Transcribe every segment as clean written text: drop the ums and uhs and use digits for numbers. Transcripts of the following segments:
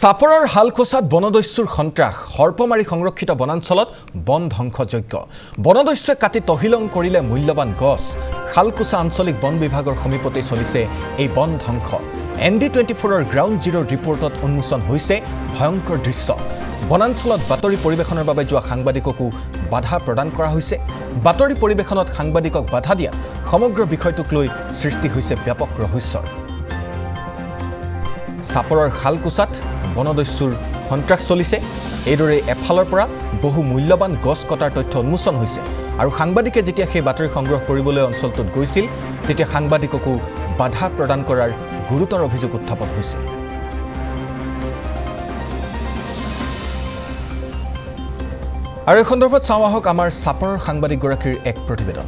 চাপৰৰ হালখোচাত বনদস্যুৰ সন্ত্ৰাস সৰ্পমাৰী সংৰক্ষিত বনাঞ্চলত বন ধ্বংসযজ্ঞ বনদস্যুৱে কাটি তহিলং কৰিলে মূল্যৱান গছ হালখোচা আঞ্চলিক বন বিভাগৰ সমীপতে চলিছে এই বন ধ্বংস ND24ৰ গ্ৰাউণ্ড জিৰোৰ ৰিপৰ্টত উন্মোচন হৈছে ভয়ংকৰ দৃশ্য বনাঞ্চলত বাতৰি পৰিৱেশনৰ বাবে যোৱা সাংবাদিককো বাধা প্ৰদান কৰা হৈছে বাতৰি পৰিৱেশনত সাংবাদিকক বাধা দিয়া সমগ্ৰ বিষয়টোক লৈ সৃষ্টি হৈছে ব্যাপক ৰহস্যৰ চাপৰৰ হালখোচাত বনদস্যুৰ সন্ত্ৰাস চলিছে এইদৰে এফালৰ পৰা বহু মূল্যৱান গছ কটাৰ তথ্য উন্মোচন হৈছে আৰু সাংবাদিকে যেতিয়া সেই বাতৰি সংগ্ৰহ কৰিবলৈ অঞ্চলটোত গৈছিল তেতিয়া সাংবাদিককো বাধা প্ৰদান কৰাৰ গুৰুতৰ অভিযোগ উত্থাপন হৈছে আৰু এই সন্দৰ্ভত চাওঁ আহক আমাৰ চাপৰৰ সাংবাদিকগৰাকীৰ এক প্ৰতিবেদন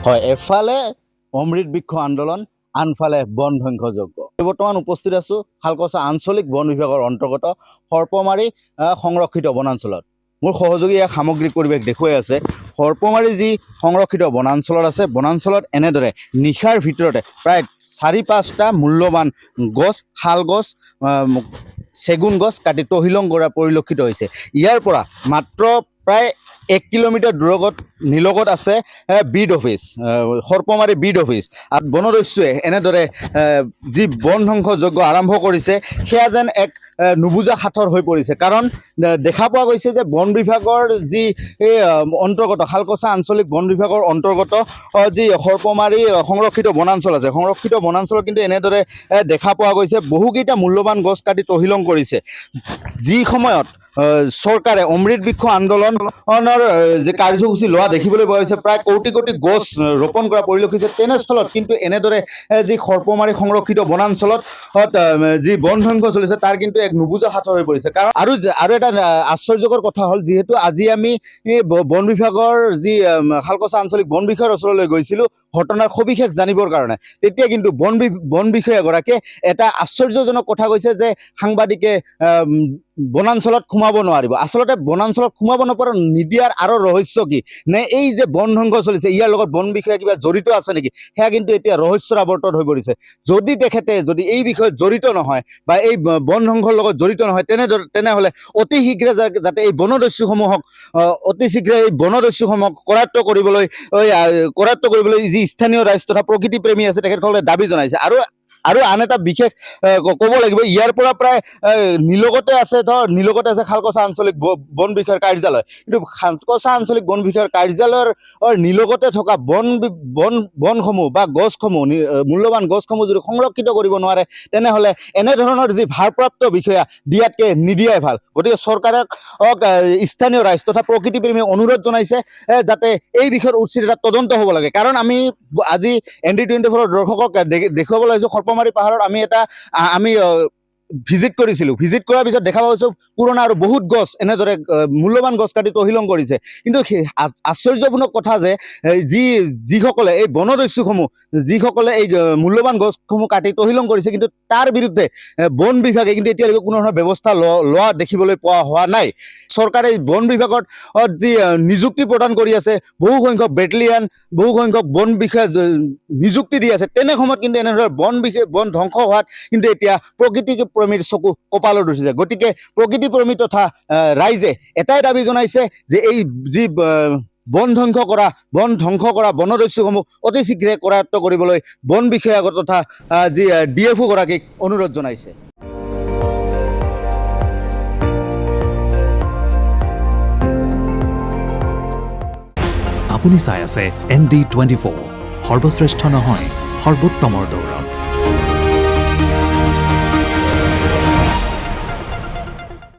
হয় এফালে অমৃত বৃক্ষ আন্দোলন আনফালে বন ধ্বংসযজ্ঞ বৰ্তমান উপস্থিত আছো হালখোচা আঞ্চলিক বন বিভাগৰ অন্তৰ্গত সৰ্পমাৰী সংৰক্ষিত বনাঞ্চলত মোৰ সহযোগী এক সামগ্ৰিক পৰিৱেশ দেখুৱাই আছে সৰ্পমাৰী যি সংৰক্ষিত বনাঞ্চলত আছে বনাঞ্চলত এনেদৰে নিশাৰ ভিতৰতে প্ৰায় 4-5টা মূল্যৱান গছ শাল গছ চেগুন গছ কাটি তহিলং কৰা পৰিলক্ষিত হৈছে ইয়াৰ পৰা মাত্ৰ প্ৰায় 1 কিলোমিটাৰ দূৰত নিলগত আছে বিড অফিচ সৰ্পমাৰী বিড অফিচ আৰু বনদস্যুৱে এনেদৰে যি বন ধ্বংসযজ্ঞ আৰম্ভ কৰিছে সেয়া যেন এক নুবুজা সাঁথৰ হৈ পৰিছে কাৰণ দেখা পোৱা গৈছে যে বন বিভাগৰ যি অন্তৰ্গত হালখোচা আঞ্চলিক বন বিভাগৰ অন্তৰ্গত যি সৰ্পমাৰী সংৰক্ষিত বনাঞ্চল আছে সংৰক্ষিত বনাঞ্চলত কিন্তু এনেদৰে দেখা পোৱা গৈছে বহুকেইটা মূল্যৱান গছ কাটি তহিলং কৰিছে যি সময়ত চৰকাৰে অমৃত বৃক্ষ আন্দোলনৰ যে কাৰ্যসূচী লোৱা দেখিবলৈ পোৱা হৈছে প্ৰায় কোটি কোটি গছ ৰোপণ কৰা পৰিলক্ষিত তেনেস্থলত কিন্তু এনেদৰে যি সৰ্পমাৰী সংৰক্ষিত বনাঞ্চলত যি বন ধ্বংস চলিছে তাৰ কিন্তু এক নুবুজা সাঁথৰ হৈ পৰিছে কাৰণ আৰু এটা আশ্চৰ্যকৰ কথা হ'ল যিহেতু আজি আমি বন বিভাগৰ যি হালখোচা আঞ্চলিক বন বিষয়াৰ ওচৰলৈ গৈছিলোঁ ঘটনাৰ সবিশেষ জানিবৰ কাৰণে তেতিয়া কিন্তু বন বিষয়াগৰাকীয়ে এটা আশ্চৰ্যজনক কথা কৈছে যে সাংবাদিকে বনাঞ্চলত সোমাব নোৱাৰিব আচলতে বনাঞ্চলত সোমাব নপৰা নিদিয়াৰ আৰু ৰহস্য কি নে এই যে বন ধ্বংস চলিছে ইয়াৰ লগত বন বিষয়া কিবা জড়িত আছে নেকি সেয়া কিন্তু এতিয়া ৰহস্যৰ আৱৰ্তত হৈ পৰিছে যদি এই বিষয়ত জড়িত নহয় বা এই বন ধ্বংসৰ লগত জড়িত নহয় তেনেহ'লে অতি শীঘ্ৰে যাতে এই বনদস্যুসমূহক কৰায়ত্ব কৰিবলৈ যি স্থানীয় ৰাইজ তথা প্ৰকৃতি প্ৰেমী আছে তেখেতসকলে দাবী জনাইছে আৰু আন এটা বিশেষ ক'ব লাগিব ইয়াৰ পৰা প্ৰায় নিলগতে আছে হালখোচা আঞ্চলিক বন বিষয়াৰ কাৰ্যালয় কিন্তু হালখোচা আঞ্চলিক বন বিষয়াৰ কাৰ্যালয়ৰ নিলগতে থকা বনসমূহ বা গছসমূহ মূল্যৱান গছসমূহ যদি সংৰক্ষিত কৰিব নোৱাৰে তেনেহ'লে এনেধৰণৰ যি ভাৰপ্ৰাপ্ত বিষয়া দিয়াতকৈ নিদিয়াই ভাল গতিকে চৰকাৰে স্থানীয় ৰাইজ তথা প্ৰকৃতি প্ৰেমী অনুৰোধ জনাইছে যাতে এই বিষয়ৰ উচিত এটা তদন্ত হ'ব লাগে কাৰণ আমি আজি ND24ৰ দৰ্শকক দেখুৱাব লাগিছোঁ সৰ্পমাৰী পাহাৰত আমি ভিজিট কৰাৰ পিছত দেখা পাইছোঁ পুৰণা আৰু বহুত গছ এনেদৰে মূল্যৱান গছ কাটি তহিলং কৰিছে কিন্তু আশ্চৰ্যপূৰ্ণ কথা যে যিসকলে এই বনদস্যুসমূহ যিসকলে এই মূল্যৱান গছসমূহ কাটি তহিলং কৰিছে কিন্তু তাৰ বিৰুদ্ধে বন বিভাগে কিন্তু এতিয়ালৈকে কোনো ধৰণৰ ব্যৱস্থা লোৱা দেখিবলৈ পোৱা হোৱা নাই চৰকাৰে বন বিভাগত যি নিযুক্তি প্ৰদান কৰি আছে বহু সংখ্যক বেটেলিয়ান বহু সংখ্যক বন বিষয়া নিযুক্তি দি আছে তেনে সময়ত কিন্তু এনেদৰে বন ধ্বংস হোৱাত কিন্তু এতিয়া প্ৰকৃতি প্ৰেমীৰ চকু কপালত উঠিছে গতিকে প্ৰকৃতি প্ৰেমী তথা ৰাইজে এটাই দাবী জনাইছে যে এই যি বন ধ্বংস কৰা বনদস্যুসমূহ অতি শীঘ্ৰে কৰায়ত্ব কৰিবলৈ বন বিষয়া তথা যি DFO গৰাকীক অনুৰোধ জনাইছে আপুনি চাই আছে ND24 সৰ্বশ্ৰেষ্ঠ নহয় সৰ্বোত্তমৰ দৌৰ